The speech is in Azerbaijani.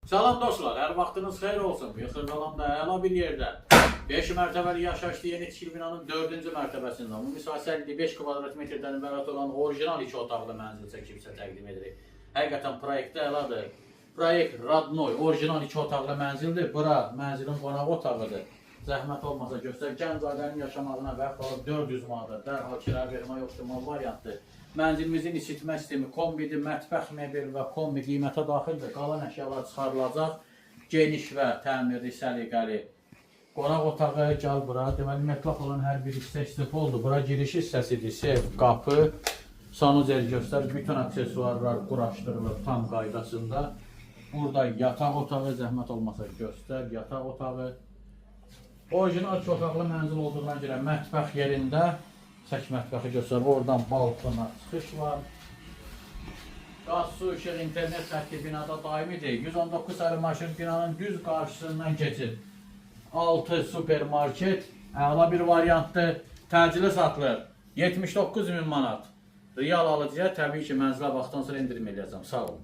Salam dostlar, hər vaxtınız xeyir olsun. Xırdalanında əla bir yerdə 5 mərtəbəli yaşayışlı yeni tikili binanın 4-cü mərtəbəsində ümumi sahəsi 55 kvadrat metrdən ibarət olan orijinal 2 otaqlı mənzil çəkib təqdim edirik. Həqiqətən proyektdə əladır. Proyekt Radnoy, orijinal 2 otaqlı mənzildir. Bura mənzilin qonaq otağıdır. Zəhmət olmasa göstər, gənc ailənin yaşamağına və yaxud 400 manata dərhal kira vermək optimal variantdır. Mənzilimizin isitmə sistemi, kombidir, mətbəx mebel və kombi qiymətə daxildir. Qalan əşyalar çıxarılacaq. Geniş və təmirli, səliqəli qonaq otağı gəl bura. Deməli, mətlaq olan hər bir hissə istif oldu. Bura giriş hissəsidir, sef, qapı, sanuzel göstər. Bütün aksesuarlar quraşdırılır tam qaydasında. Burada yataq otağı, zəhmət olmasa göstər, yataq otağı. Orijinal 2 otaqlı mənzil olduğuna görə mətbəx yerində çək mətbəxi göstərir. Oradan balkona çıxış var. Qaz, su, işıq, internet xətti binada daimidir. 119 sarı maşın binanın düz qarşısından keçir. 6 supermarket əla bir variantdır. Təcili satılır. 79.000 manat. Real alıcıya təbii ki, mənzilə baxdıqdan sonra endirim eləyəcəm. Sağ olun.